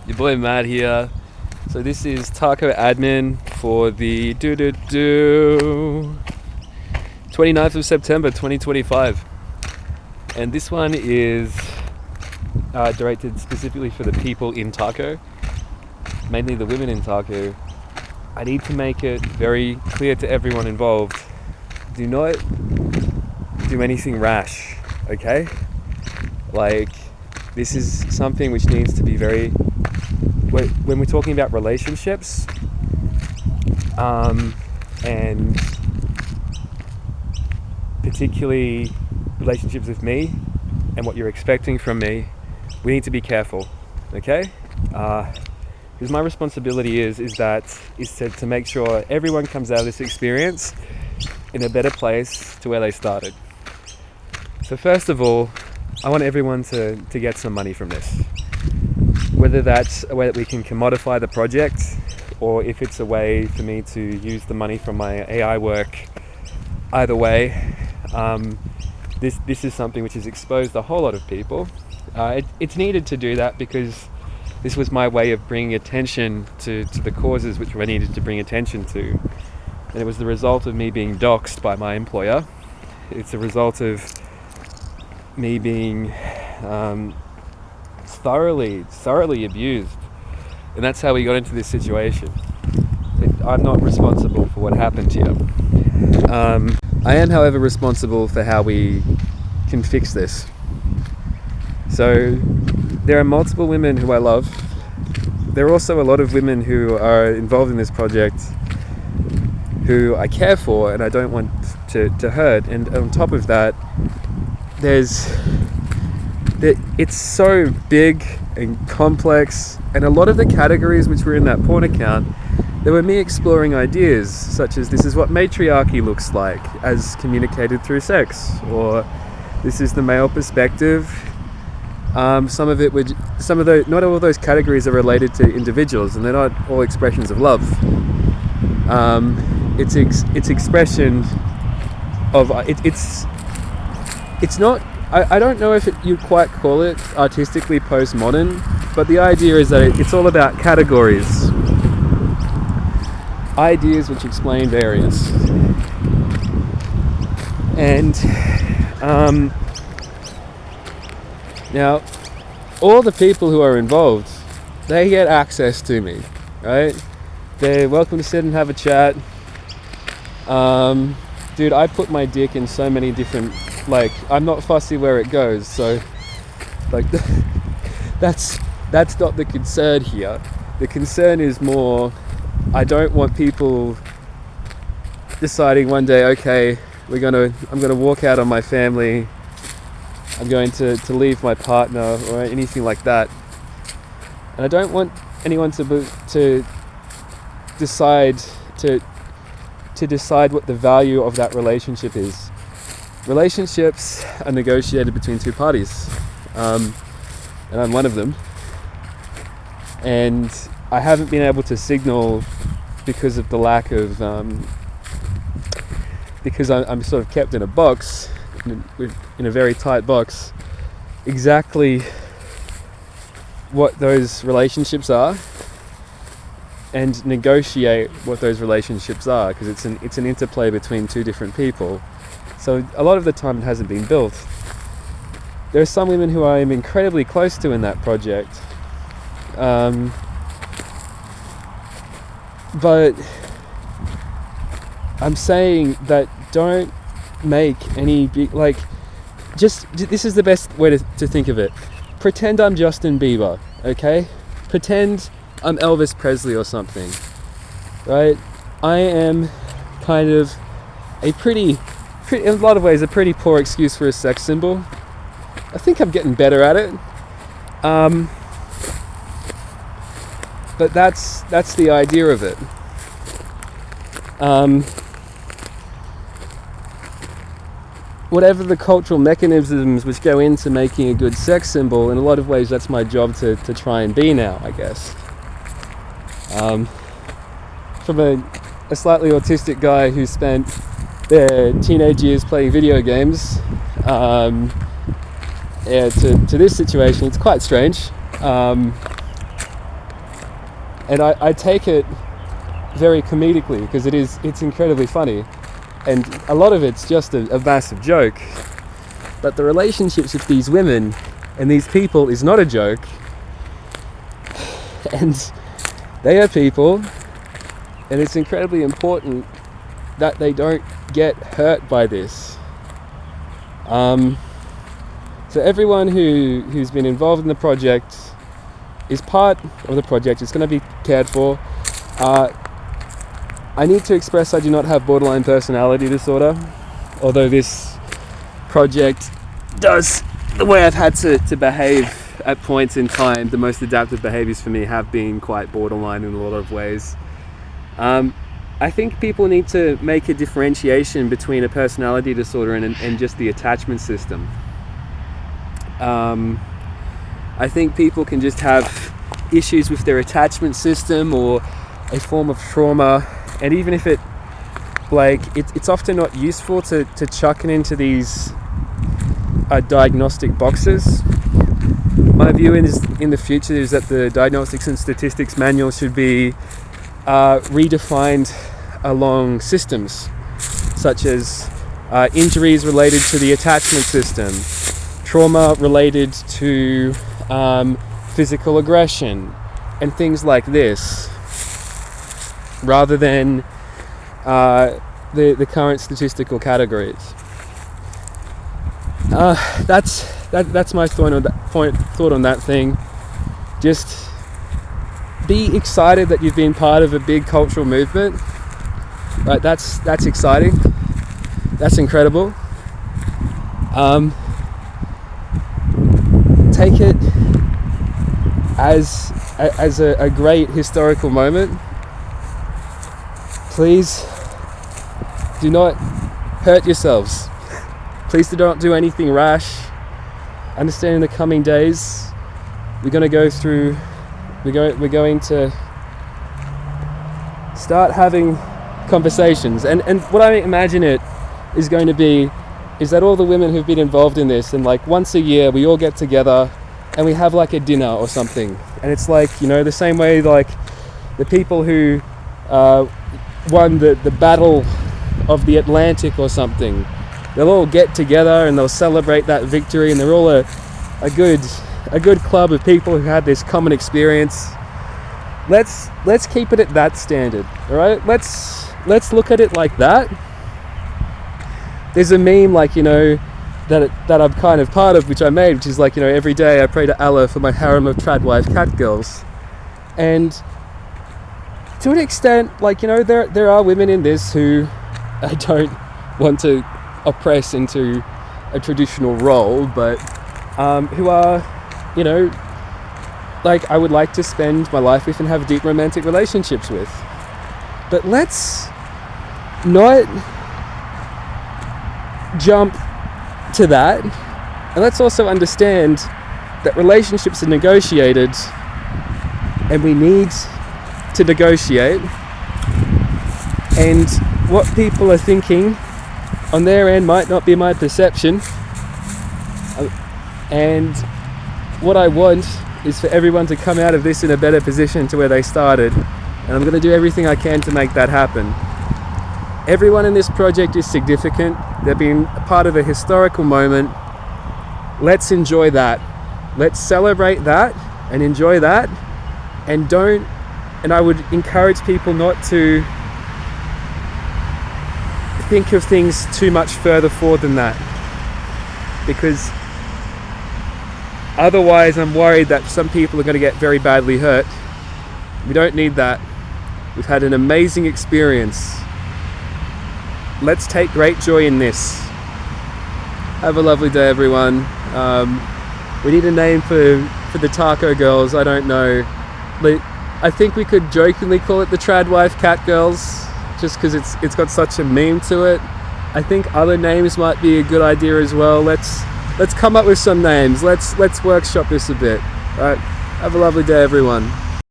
Your boy Matt here. So this is Tac0 admin for the 29th of September 2025. And this one is directed specifically for the people in Tac0, mainly the women in Tac0. I need to make it very clear to everyone involved. Do not do anything rash, okay? Like, this is something which needs to be very... When we're talking about relationships, and particularly relationships with me and what you're expecting from me, we need to be careful, okay? Because my responsibility is to make sure everyone comes out of this experience in a better place to where they started. So first of all, I want everyone to get some money from this. Whether that's a way that we can commodify the project, or if it's a way for me to use the money from my AI work. Either way, this is something which has exposed a whole lot of people. It's needed to do that because this was my way of bringing attention to the causes which I needed to bring attention to. And it was the result of me being doxxed by my employer. It's a result of me being thoroughly abused, and that's how we got into this situation. I'm not responsible for what happened here. I am, however, responsible for how we can fix this. So there are multiple women who I love. There are also a lot of women who are involved in this project who I care for and I don't want to hurt. And on top of that, it's so big and complex, and a lot of the categories which were in that porn account, they were me exploring ideas such as this is what matriarchy looks like as communicated through sex, or this is the male perspective. Not all of those categories are related to individuals, and they're not all expressions of love. It's expression of it's not. I don't know if you'd quite call it artistically postmodern, but the idea is that it's all about categories. Ideas which explain variance. And now, all the people who are involved, they get access to me, right? They're welcome to sit and have a chat. Dude, I put my dick in so many different... I'm not fussy where it goes, so that's not the concern here. The concern is more, I don't want people deciding one day, okay, I'm gonna walk out on my family, I'm going to leave my partner or anything like that. And I don't want anyone to decide what the value of that relationship is. Relationships are negotiated between two parties, and I'm one of them. And I haven't been able to signal because of the lack of, because I'm sort of kept in a box, in a very tight box, exactly what those relationships are, and negotiate what those relationships are, because it's an interplay between two different people. So a lot of the time it hasn't been built. There are some women who I am incredibly close to in that project. But I'm saying that don't make any big, this is the best way to think of it. Pretend I'm Justin Bieber, okay? Pretend I'm Elvis Presley or something, right? I am kind of in a lot of ways, a pretty poor excuse for a sex symbol. I think I'm getting better at it. But that's the idea of it. Whatever the cultural mechanisms which go into making a good sex symbol, in a lot of ways that's my job to try and be now, I guess. From a slightly autistic guy who spent their teenage years playing video games, to this situation, it's quite strange. And I take it very comedically because it's incredibly funny, and a lot of it's just a massive joke. But the relationships with these women and these people is not a joke, and they are people, and it's incredibly important that they don't get hurt by this. So everyone who's been involved in the project is part of the project. It's going to be cared for. I need to express I do not have borderline personality disorder, although this project does, the way I've had to behave at points in time, the most adaptive behaviors for me have been quite borderline in a lot of ways. I think people need to make a differentiation between a personality disorder and just the attachment system. I think people can just have issues with their attachment system or a form of trauma, and even if it's often not useful to chuck it into these diagnostic boxes. My view is in the future is that the Diagnostics and Statistics Manual should be redefined along systems, such as injuries related to the attachment system, trauma related to physical aggression, and things like this, rather than the current statistical categories. That's my thought on that thing. Just be excited that you've been part of a big cultural movement. Right, that's exciting. That's incredible. Take it as a great historical moment. Please do not hurt yourselves. Please do not do anything rash. Understand in the coming days we're going to start having conversations, and what I imagine it is going to be is that all the women who've been involved in this, and like once a year we all get together and we have like a dinner or something, and it's like, you know, the same way like the people who won the battle of the Atlantic or something, they'll all get together and they'll celebrate that victory, and they're all a good club of people who had this common experience. Let's keep it at that standard, all right? Let's look at it like that. There's a meme, like, you know, that I'm kind of part of, which I made, which is like, you know, every day I pray to Allah for my harem of tradwife cat girls. And to an extent, like, you know, there are women in this who I don't want to oppress into a traditional role, but who are, you know, like I would like to spend my life with and have deep romantic relationships with. But let's not jump to that, and let's also understand that relationships are negotiated, and we need to negotiate, and what people are thinking on their end might not be my perception, and what I want is for everyone to come out of this in a better position to where they started, and I'm going to do everything I can to make that happen. Everyone in this project is significant. They've been a part of a historical moment. Let's enjoy that. Let's celebrate that and enjoy that, and I would encourage people not to think of things too much further forward than that, because otherwise I'm worried that some people are going to get very badly hurt. We don't need that. We've had an amazing experience. Let's take great joy in this. Have a lovely day, everyone. We need a name for the Tac0 girls. I don't know. I think we could jokingly call it the Tradwife Cat Girls, just because it's got such a meme to it. I think other names might be a good idea as well. Let's come up with some names. Let's workshop this a bit. All right. Have a lovely day, everyone.